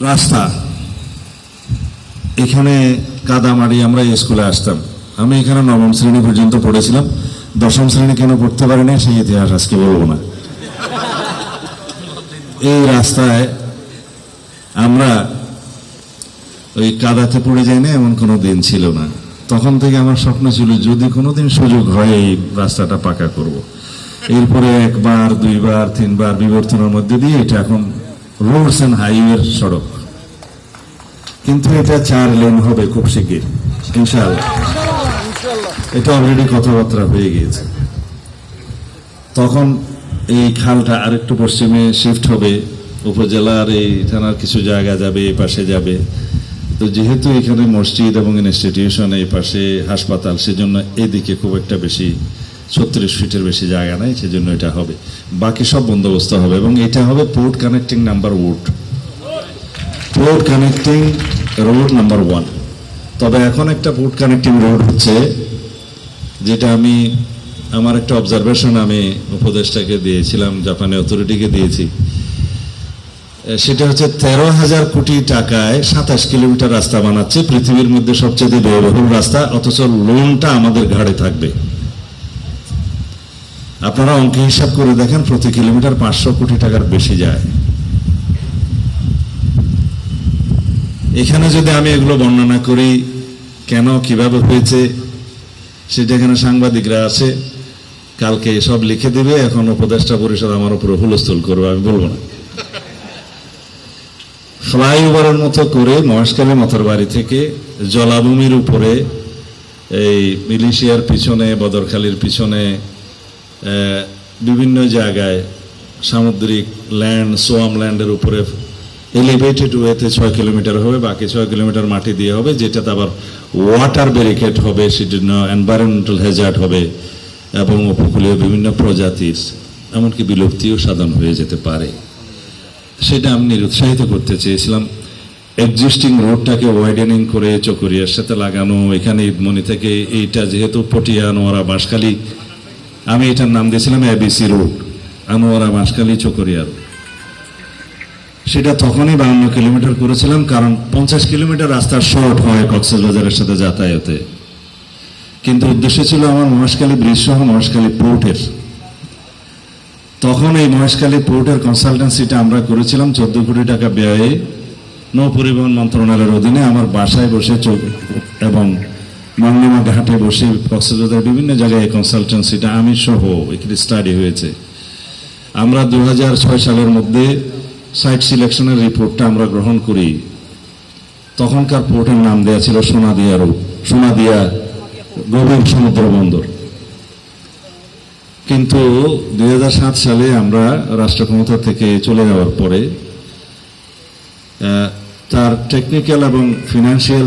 রাস্তা এখানে কাদামাড়ি, আমরা স্কুলে আসতাম। আমি এখানে নবম শ্রেণী পর্যন্ত পড়েছিলাম। দশম শ্রেণী কেন পড়তে পারি না সেই ইতিহাস আজকে বলবো না। এই রাস্তায় আমরা ওই কাদাতে পড়ে যাই না এমন কোনো দিন ছিল না। তখন থেকে আমার স্বপ্ন ছিল যদি কোনোদিন সুযোগ হয় এই রাস্তাটা পাকা করব। এরপরে একবার, দুইবার, তিনবার বিবর্তনের মধ্যে দিয়ে এটা এখন রোডস অ্যান্ড হাইওয়ের সড়ক, কিন্তু এটা 4 লেন হবে খুব শিগগির ইনশাআল্লাহ। এটা অলরেডি কথাবার্তা হয়ে গিয়েছে। তখন এই খালটা আরেকটু পশ্চিমে শিফট হবে, উপজেলার এই থানার কিছু জায়গা যাবে, এই পাশে যাবে। তো যেহেতু এখানে মসজিদ এবং ইনস্টিটিউশন, এই পাশে হাসপাতাল, সেজন্য এদিকে খুব একটা বেশি 36 ফিটের বেশি জায়গা নাই, সেজন্য এটা হবে। বাকি সব বন্দোবস্ত হবে এবং এটা হবে port connecting number ward, port connecting road number 1। তবে এখন একটা পোর্ট কানেক্টিং রোড হচ্ছে, যেটা আমি আমার একটা অবজারভেশন আমি উপদেষ্টাকে দিয়েছিলাম, জাপানি অথরিটিকে দিয়েছি। সেটা হচ্ছে 13,000 কোটি টাকায় 27 কিলোমিটার রাস্তা বানাচ্ছে, পৃথিবীর মধ্যে সবচেয়ে ব্যয়বহুল রাস্তা, অথচ লোনটা আমাদের ঘাড়ে থাকবে। আপনারা অঙ্ক হিসাব করে দেখেন, প্রতি কিলোমিটার 500 কোটি টাকার বেশি যায়। এখানে যদি আমি এগুলো বর্ণনা করি কেন কিভাবে হয়েছে, সেটা এখানে সাংবাদিকরা আছে, কালকে সব লিখে দিবে। এখন উপদেষ্টা পরিষদ আমার উপরে হুলস্থুল করবে, আমি বলবো না। ফ্লাইওভারের মতো করে মহেশখালী মথরবাড়ি থেকে জলাভূমির উপরে, এই মিলিশিয়ার পিছনে, বদরখালীর পিছনে, বিভিন্ন জায়গায় সামুদ্রিক ল্যান্ড, সোয়াম ল্যান্ডের উপরে এলিভেটেড ওয়েতে 6 কিলোমিটার হবে, বাকি 6 কিলোমিটার মাটি দিয়ে হবে, যেটাতে আবার ওয়াটার ব্যারিকেড হবে, সেজন্য এনভায়রনমেন্টাল হ্যাজার্ড হবে এবং উপকূলীয় বিভিন্ন প্রজাতির এমনকি বিলুপ্তিও সাধন হয়ে যেতে পারে। সেটা আমি নিরুৎসাহিত করতে চেয়েছিলাম। এক্সিস্টিং রোডটাকে ওয়াইডেনিং করে চকরিয়ার সাথে লাগানো, এখানে ঈদমনি থেকে এইটা যেহেতু পটিয়া, আনোয়ারা, বাঁশখালী, আমি এটার নাম দিয়েছিলাম ABC road, Anwara, Banshkhali, Chakaria road. সেটা তখনই 52 কিলোমিটার করেছিলাম, কারণ 50 কিলোমিটার রাস্তা শর্ট হয় কক্সবাজারের সাথে যাতায়াতে। কিন্তু উদ্দেশ্য ছিল আমার মহেশখালী ব্রিজ সহ মহেশখালী পোর্টের। তখন এই মহেশখালী পোর্টের কনসালটেন্সিটা আমরা করেছিলাম 14 কোটি টাকা ব্যয়ে, নৌ পরিবহন মন্ত্রণালয়ের অধীনে। আমার বাসায় বসে এবং মাংনামা ঘাটে বসে কক্সবাজারের বিভিন্ন জায়গায় এই কনসালটেন্সিটা আমি সহ এখানে স্টাডি হয়েছে। আমরা 2006 সালের মধ্যে সাইট সিলেকশনের রিপোর্টটা আমরা গ্রহণ করি। তখনকার পোর্টের নাম দেওয়া ছিল সোনাদিয়া রোড, সোনাদিয়া গভীর সমুদ্র বন্দর। কিন্তু 2007 সালে আমরা রাষ্ট্র ক্ষমতা থেকে চলে যাওয়ার পরে তার টেকনিক্যাল এবং ফিনান্সিয়াল